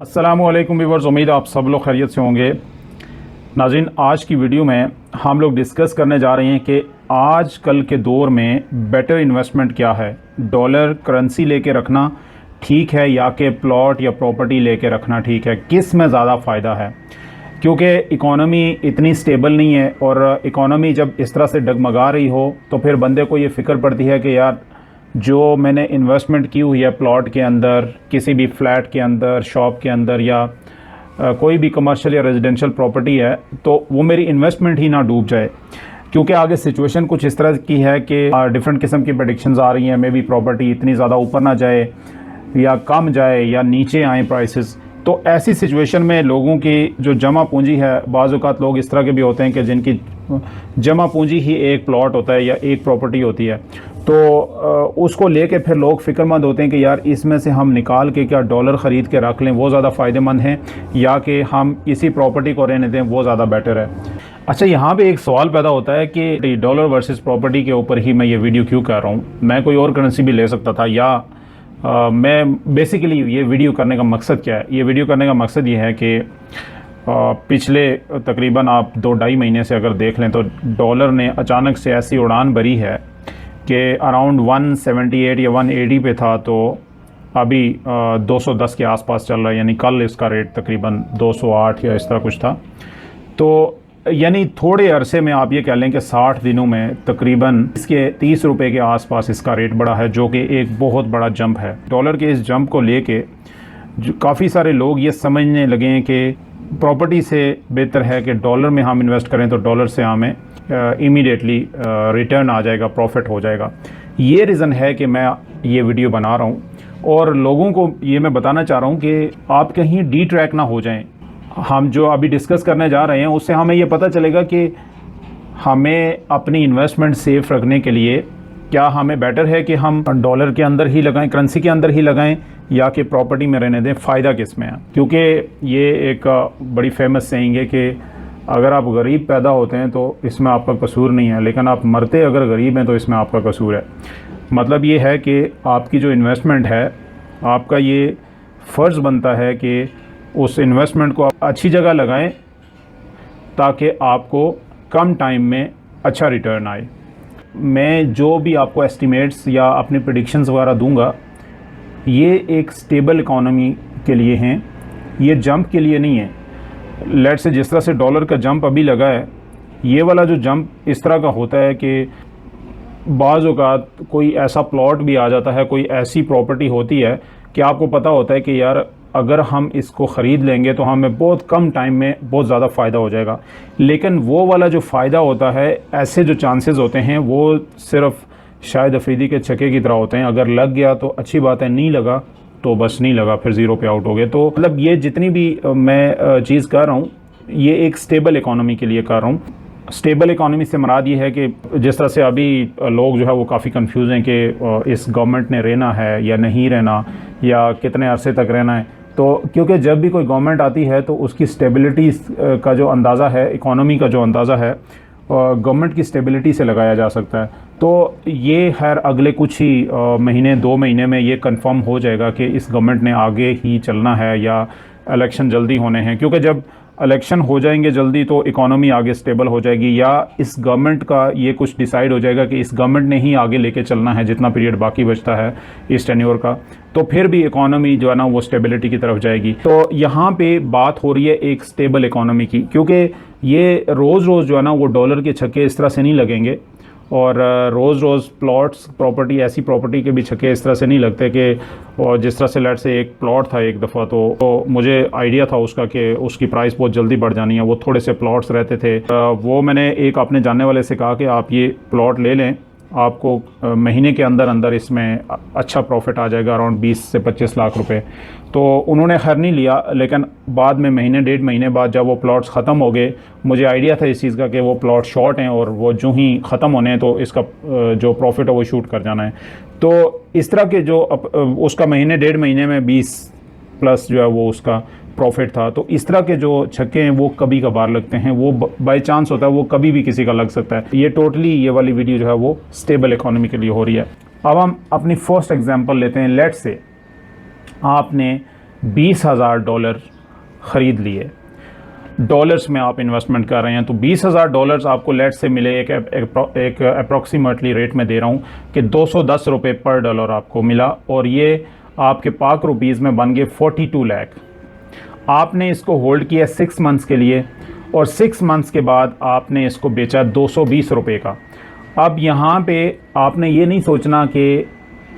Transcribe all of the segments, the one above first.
अस्सलामुअलैकुम व्यूअर्स, उम्मीद आप सब लोग खैरियत से होंगे। नाज़रीन, आज की वीडियो में हम लोग डिस्कस करने जा रहे हैं कि आज कल के दौर में बेटर इन्वेस्टमेंट क्या है। डॉलर करेंसी लेके रखना ठीक है या कि प्लॉट या प्रॉपर्टी लेके रखना ठीक है, किस में ज़्यादा फ़ायदा है। क्योंकि इकॉनमी इतनी स्टेबल नहीं है और इकॉनमी जब इस तरह से डगमगा रही हो तो फिर बंदे को ये फ़िक्र पड़ती है कि यार जो मैंने इन्वेस्टमेंट की हुई है प्लॉट के अंदर, किसी भी फ्लैट के अंदर, शॉप के अंदर या कोई भी कमर्शियल या रेजिडेंशियल प्रॉपर्टी है, तो वो मेरी इन्वेस्टमेंट ही ना डूब जाए। क्योंकि आगे सिचुएशन कुछ इस तरह की है कि डिफरेंट किस्म की प्रेडिक्शंस आ रही हैं। मे बी प्रॉपर्टी इतनी ज़्यादा ऊपर ना जाए या कम जाए या नीचे आए प्राइसेस। तो ऐसी सिचुएशन में लोगों की जो जमा पूंजी है, बाज़ औक़ात लोग इस तरह के भी होते हैं कि जिनकी जमा पूंजी ही एक प्लॉट होता है या एक प्रॉपर्टी होती है, तो उसको लेके फिर लोग फ़िक्रमंद होते हैं कि यार इसमें से हम निकाल के क्या डॉलर ख़रीद के रख लें, वो ज़्यादा फ़ायदेमंद है या कि हम इसी प्रॉपर्टी को रहने दें, वो ज़्यादा बेटर है। अच्छा, यहाँ पे एक सवाल पैदा होता है कि डॉलर वर्सेस प्रॉपर्टी के ऊपर ही मैं ये वीडियो क्यों कर रहा हूँ। मैं कोई और करेंसी भी ले सकता था या मैं बेसिकली ये वीडियो करने का मकसद क्या है। ये वीडियो करने का मकसद ये है कि पिछले तकरीबन आप 2-2.5 महीने से अगर देख लें तो डॉलर ने अचानक से ऐसी उड़ान भरी है कि अराउंड 178 या 180 पे था, तो अभी 210 के आसपास चल रहा है। यानी कल इसका रेट तकरीबन 208 या इस तरह कुछ था। तो यानी थोड़े अरसे में आप ये कह लें कि 60 दिनों में तकरीबन इसके 30 रुपए के आसपास इसका रेट बढ़ा है, जो कि एक बहुत बड़ा जंप है। डॉलर के इस जंप को लेके काफ़ी सारे लोग ये समझने लगे हैं कि प्रॉपर्टी से बेहतर है कि डॉलर में हम इन्वेस्ट करें तो डॉलर से हमें इमीडिएटली रिटर्न आ जाएगा, प्रॉफिट हो जाएगा। ये रीज़न है कि मैं ये वीडियो बना रहा हूँ और लोगों को ये मैं बताना चाह रहा हूँ कि आप कहीं डी ट्रैक ना हो जाएं। हम जो अभी डिस्कस करने जा रहे हैं उससे हमें ये पता चलेगा कि हमें अपनी इन्वेस्टमेंट सेफ रखने के लिए क्या हमें बेटर है कि हम डॉलर के अंदर ही लगाएं, करेंसी के अंदर ही लगाएं, या कि प्रॉपर्टी में रहने दें। फ़ायदा किस में है। क्योंकि ये एक बड़ी फेमस सेइंग है कि अगर आप गरीब पैदा होते हैं तो इसमें आपका कसूर नहीं है, लेकिन आप मरते अगर गरीब हैं तो इसमें आपका कसूर है। मतलब ये है कि आपकी जो इन्वेस्टमेंट है, आपका ये फ़र्ज़ बनता है कि उस इन्वेस्टमेंट को आप अच्छी जगह लगाएं ताकि आपको कम टाइम में अच्छा रिटर्न आए। मैं जो भी आपको एस्टिमेट्स या अपनी प्रेडिक्शंस वगैरह दूंगा, ये एक स्टेबल इकॉनमी के लिए हैं, ये जंप के लिए नहीं है। लेट्स से जिस तरह से डॉलर का जंप अभी लगा है, ये वाला जो जंप इस तरह का होता है कि बाज़ औक़ात कोई ऐसा प्लॉट भी आ जाता है, कोई ऐसी प्रॉपर्टी होती है कि आपको पता होता है कि यार अगर हम इसको ख़रीद लेंगे तो हमें बहुत कम टाइम में बहुत ज़्यादा फ़ायदा हो जाएगा। लेकिन वो वाला जो फ़ायदा होता है, ऐसे जो चांसेस होते हैं वो सिर्फ़ शायद अफरीदी के छक्के की तरह होते हैं। अगर लग गया तो अच्छी बात है, नहीं लगा तो बस नहीं लगा, फिर ज़ीरो पे आउट हो गए। तो मतलब ये जितनी भी मैं चीज़ कर रहा हूँ, ये एक स्टेबल इकॉनमी के लिए कर रहा हूँ। स्टेबल इकॉनमी से मुराद ये है कि जिस तरह से अभी लोग जो है वो काफ़ी कंफ्यूज हैं कि इस गवर्नमेंट ने रहना है या नहीं रहना, या कितने अरसे तक रहना है। तो क्योंकि जब भी कोई गवर्नमेंट आती है तो उसकी स्टेबिलिटी का जो अंदाज़ा है, इकॉनमी का जो अंदाज़ा है, गवर्नमेंट की स्टेबिलिटी से लगाया जा सकता है। तो ये खैर अगले कुछ ही महीने 2 महीने में ये कंफर्म हो जाएगा कि इस गवर्नमेंट ने आगे ही चलना है या इलेक्शन जल्दी होने हैं। क्योंकि जब इलेक्शन हो जाएंगे जल्दी तो इकॉनमी आगे स्टेबल हो जाएगी, या इस गवर्नमेंट का ये कुछ डिसाइड हो जाएगा कि इस गवर्नमेंट ने ही आगे लेके चलना है जितना पीरियड बाकी बचता है इस टेन्योर का, तो फिर भी इकॉनमी जो है ना वो स्टेबिलिटी की तरफ जाएगी। तो यहाँ पे बात हो रही है एक स्टेबल इकॉनमी की, क्योंकि ये रोज़ रोज़ जो है ना वो डॉलर के छक्के इस तरह से नहीं लगेंगे, और रोज़ रोज़ प्लॉट्स प्रॉपर्टी, ऐसी प्रॉपर्टी के भी छक्के इस तरह से नहीं लगते कि, और जिस तरह से लेट से एक प्लॉट था एक दफ़ा, तो मुझे आइडिया था उसका कि उसकी प्राइस बहुत जल्दी बढ़ जानी है। वो थोड़े से प्लॉट्स रहते थे, वो मैंने एक अपने जानने वाले से कहा कि आप ये प्लॉट ले लें, आपको महीने के अंदर अंदर इसमें अच्छा प्रॉफिट आ जाएगा, अराउंड 20 से 25 लाख रुपए। तो उन्होंने खैर नहीं लिया, लेकिन बाद में महीने 1.5 महीने बाद जब वो प्लॉट्स ख़त्म हो गए, मुझे आइडिया था इस चीज़ का कि वो प्लॉट शॉर्ट हैं और वो जो ही ख़त्म होने हैं तो इसका जो प्रॉफिट है वो शूट कर जाना है। तो इस तरह के जो उसका महीने 1.5 महीने में 20 प्लस जो है वो उसका प्रॉफिट था। तो इस तरह के जो छक्के हैं वो कभी कभार लगते हैं, वो बाई चांस होता है, वो कभी भी किसी का लग सकता है। ये टोटली ये वाली वीडियो जो है वो स्टेबल इकॉनमी के लिए हो रही है। अब हम अपनी फर्स्ट एग्जांपल लेते हैं। लेट्स से आपने $20,000 ख़रीद लिए। डॉलर्स में आप इन्वेस्टमेंट कर रहे हैं तो $20,000 आपको लेट से मिले, एक अप्रॉक्सीमेटली रेट में दे रहा हूँ कि 210 रुपये पर डॉलर आपको मिला, और ये आपके पाक रुपीज़ में बन गए 42 लाख। आपने इसको होल्ड किया 6 मंथ्स के लिए, और 6 मंथ्स के बाद आपने इसको बेचा 220 रुपये का। अब यहाँ पे आपने ये नहीं सोचना कि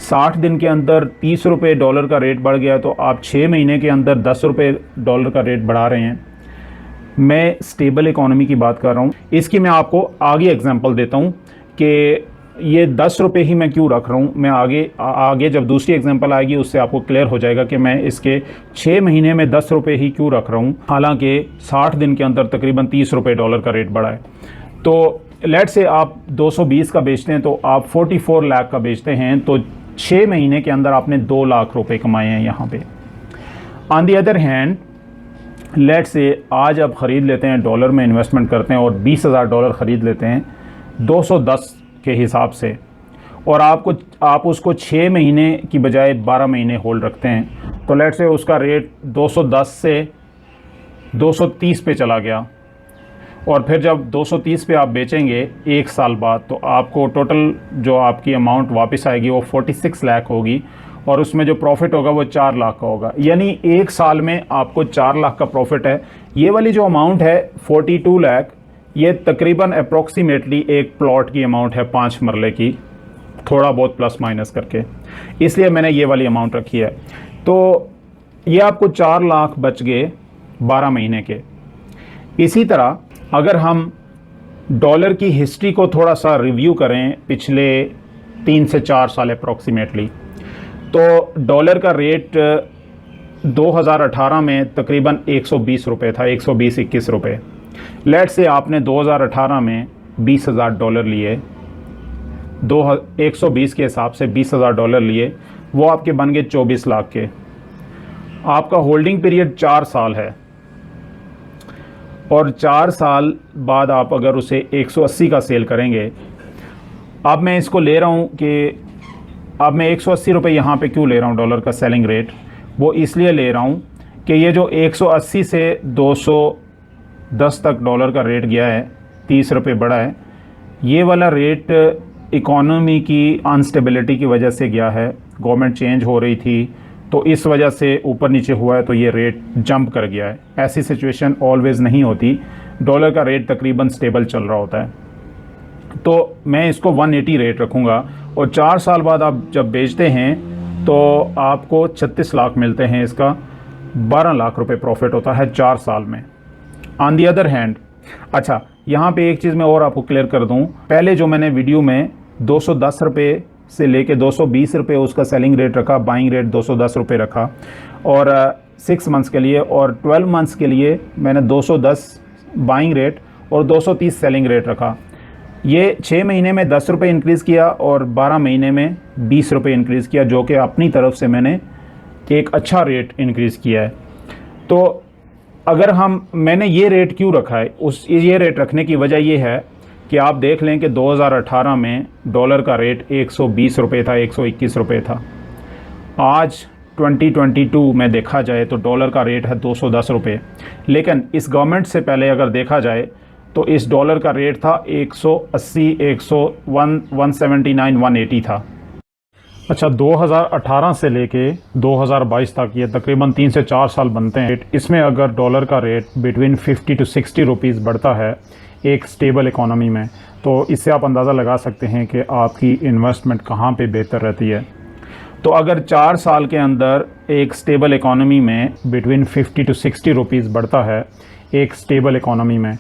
60 दिन के अंदर 30 रुपये डॉलर का रेट बढ़ गया तो आप 6 महीने के अंदर 10 रुपये डॉलर का रेट बढ़ा रहे हैं। मैं स्टेबल इकोनॉमी की बात कर रहा हूँ। इसकी मैं आपको आगे एग्जांपल देता हूँ कि ये 10 रुपये ही मैं क्यों रख रहा हूँ। मैं आगे जब दूसरी एग्जांपल आएगी उससे आपको क्लियर हो जाएगा कि मैं इसके 6 महीने में 10 रुपये ही क्यों रख रहा हूँ, हालांकि 60 दिन के अंदर तकरीबन 30 रुपये डॉलर का रेट बढ़ा है। तो लेट से आप 220 का बेचते हैं तो आप 44 लाख का बेचते हैं, तो 6 महीने के अंदर आपने 2 लाख रुपए कमाए हैं यहाँ पे। On the other hand, let say आज आप ख़रीद लेते हैं, डॉलर में इन्वेस्टमेंट करते हैं और $20,000 ख़रीद लेते हैं 210 के हिसाब से, और आप उसको 6 महीने की बजाय 12 महीने होल्ड रखते हैं, तो लेट से उसका रेट 210 से 230 पे चला गया, और फिर जब 230 पे आप बेचेंगे 1 साल बाद तो आपको टोटल जो आपकी अमाउंट वापस आएगी वो 46 लाख होगी, और उसमें जो प्रॉफिट होगा वो 4 लाख का होगा। यानी 1 साल में आपको 4 लाख का प्रॉफिट है। ये वाली जो अमाउंट है 42 लाख, ये तकरीबन अप्रॉक्सीमेटली एक प्लॉट की अमाउंट है 5 मरले की, थोड़ा बहुत प्लस माइनस करके, इसलिए मैंने ये वाली अमाउंट रखी है। तो ये आपको 4 लाख बच गए 12 महीने के। इसी तरह अगर हम डॉलर की हिस्ट्री को थोड़ा सा रिव्यू करें पिछले 3 से 4 साल अप्रॉक्सीमेटली, तो डॉलर का रेट 2018 में तकरीबन 120 रुपये था, 120-21 रुपये। लेट से आपने 2018 में $20,000 लिए, 120 के हिसाब से $20,000 लिए, वो आपके बन गए 24 लाख के। आपका होल्डिंग पीरियड 4 साल है, और 4 साल बाद आप अगर उसे 180 का सेल करेंगे, अब मैं इसको ले रहा हूँ कि अब मैं 180 रुपये यहाँ पे क्यों ले रहा हूँ डॉलर का सेलिंग रेट, वो इसलिए ले रहा हूँ कि ये जो 180 से 210 तक डॉलर का रेट गया है, 30 रुपये बढ़ा है, ये वाला रेट इकोनॉमी की अनस्टेबिलिटी की वजह से गया है। गवर्नमेंट चेंज हो रही थी तो इस वजह से ऊपर नीचे हुआ है, तो ये रेट जंप कर गया है। ऐसी सिचुएशन ऑलवेज़ नहीं होती, डॉलर का रेट तकरीबन स्टेबल चल रहा होता है। तो मैं इसको 180 रेट रखूँगा, और 4 साल बाद आप जब बेचते हैं तो आपको 36 लाख मिलते हैं, इसका 12 लाख रुपए प्रॉफिट होता है 4 साल में। ऑन दी अदर हैंड, अच्छा यहाँ पे एक चीज़ मैं और आपको क्लियर कर दूँ, पहले जो मैंने वीडियो में 210 रुपये से लेके 220 रुपये उसका सेलिंग रेट रखा, बाइंग रेट 210 रुपये रखा, और 6 मंथ्स के लिए, और 12 मंथ्स के लिए मैंने 210 बाइंग रेट और 230 सेलिंग रेट रखा। ये 6 महीने में 10 रुपये इंक्रीज़ किया और 12 महीने में 20 रुपये इंक्रीज़ किया, जो कि अपनी तरफ से मैंने एक अच्छा रेट इंक्रीज़ किया है। तो अगर मैंने ये रेट क्यों रखा है, ये रेट रखने की वजह ये है कि आप देख लें कि 2018 में डॉलर का रेट 120 रुपये था, 121 रुपये था। आज 2022 में देखा जाए तो डॉलर का रेट है 210 रुपये, लेकिन इस गवर्नमेंट से पहले अगर देखा जाए तो इस डॉलर का रेट था 180, 179, 180 था। अच्छा, 2018 से लेके 2022 तक ये तकरीबन 3 से 4 साल बनते हैं। इसमें अगर डॉलर का रेट बिटवीन 50 to 60 रुपीज़ बढ़ता है एक स्टेबल इकोनॉमी में, तो इससे आप अंदाज़ा लगा सकते हैं कि आपकी इन्वेस्टमेंट कहाँ पे बेहतर रहती है। तो अगर 4 साल के अंदर एक स्टेबल इकोनॉमी में बिटवीन 50 to 60 रुपीज़ बढ़ता है एक स्टेबल इकोनॉमी में,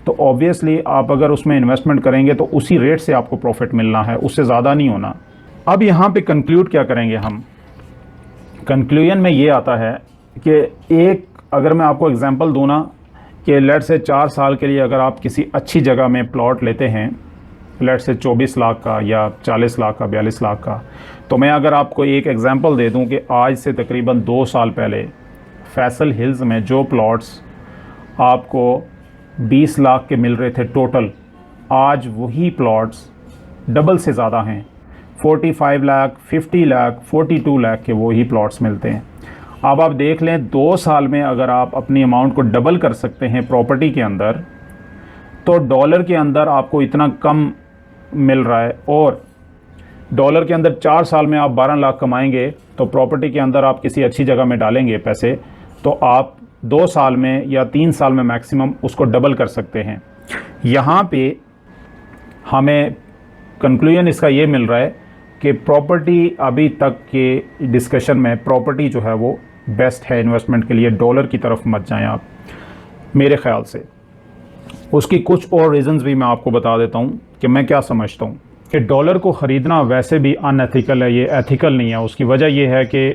तो ऑब्वियसली आप अगर उसमें इन्वेस्टमेंट करेंगे तो उसी रेट से आपको प्रॉफिट मिलना है, उससे ज़्यादा नहीं होना। अब यहाँ पे कंक्लूड क्या करेंगे हम, कंक्लूजन में ये आता है कि एक अगर मैं आपको एग्जांपल दूँ ना कि लेट से 4 साल के लिए अगर आप किसी अच्छी जगह में प्लॉट लेते हैं, लेट से 24 लाख का या 40 लाख का, 42 लाख का, तो मैं अगर आपको एक एग्जांपल दे दूं कि आज से तकरीबन 2 साल पहले फैसल हिल्स में जो प्लॉट्स आपको 20 लाख के मिल रहे थे टोटल, आज वही प्लॉट्स डबल से ज़्यादा हैं, 45 लाख, 50 लाख, 42 लाख के वही प्लॉट्स मिलते हैं। अब आप देख लें 2 साल में अगर आप अपनी अमाउंट को डबल कर सकते हैं प्रॉपर्टी के अंदर, तो डॉलर के अंदर आपको इतना कम मिल रहा है, और डॉलर के अंदर 4 साल में आप 12 लाख कमाएंगे, तो प्रॉपर्टी के अंदर आप किसी अच्छी जगह में डालेंगे पैसे, तो आप 2 साल में या 3 साल में मैक्सिमम उसको डबल कर सकते हैं। यहाँ पे हमें कंक्लूजन इसका ये मिल रहा है कि प्रॉपर्टी अभी तक के डिस्कशन में प्रॉपर्टी जो है वो बेस्ट है इन्वेस्टमेंट के लिए। डॉलर की तरफ मत जाएं आप, मेरे ख्याल से। उसकी कुछ और रीज़न्स भी मैं आपको बता देता हूँ कि मैं क्या समझता हूँ कि डॉलर को ख़रीदना वैसे भी अनएथिकल है, ये एथिकल नहीं है। उसकी वजह यह है कि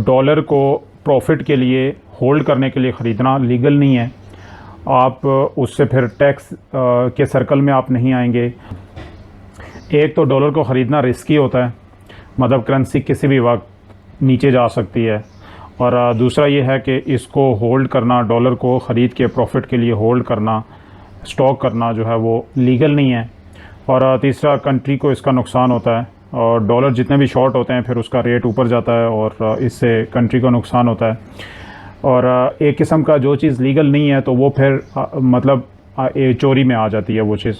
डॉलर को प्रॉफिट के लिए होल्ड करने के लिए ख़रीदना लीगल नहीं है। आप उससे फिर टैक्स के सर्कल में आप नहीं आएंगे। एक तो डॉलर को ख़रीदना रिस्की होता है, मतलब करेंसी किसी भी वक्त नीचे जा सकती है, और दूसरा ये है कि इसको होल्ड करना, डॉलर को ख़रीद के प्रॉफिट के लिए होल्ड करना, स्टॉक करना जो है वो लीगल नहीं है। और तीसरा, कंट्री को इसका नुकसान होता है, और डॉलर जितने भी शॉर्ट होते हैं फिर उसका रेट ऊपर जाता है और इससे कंट्री को नुकसान होता है। और एक किस्म का जो चीज़ लीगल नहीं है तो वो फिर मतलब चोरी में आ जाती है वो चीज़।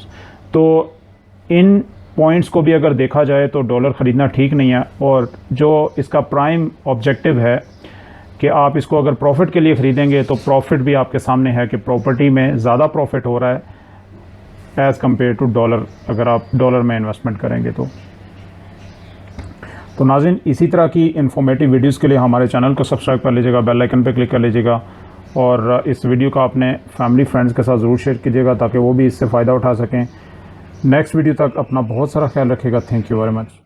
तो इन पॉइंट्स को भी अगर देखा जाए तो डॉलर ख़रीदना ठीक नहीं है। और जो इसका प्राइम ऑब्जेक्टिव है कि आप इसको अगर प्रॉफिट के लिए ख़रीदेंगे, तो प्रॉफिट भी आपके सामने है कि प्रॉपर्टी में ज़्यादा प्रॉफिट हो रहा है एज़ कम्पेयर टू डॉलर, अगर आप डॉलर में इन्वेस्टमेंट करेंगे तो नाज़रीन, इसी तरह की इन्फॉर्मेटिव वीडियोज़ के लिए हमारे चैनल को सब्सक्राइब कर लीजिएगा, बेल आइकन पर क्लिक कर लीजिएगा, और इस वीडियो को अपने फैमिली फ्रेंड्स के साथ ज़रूर शेयर कीजिएगा ताकि वो भी इससे फ़ायदा उठा सकें। नेक्स्ट वीडियो तक अपना बहुत सारा ख्याल रखिएगा। Thank you very much.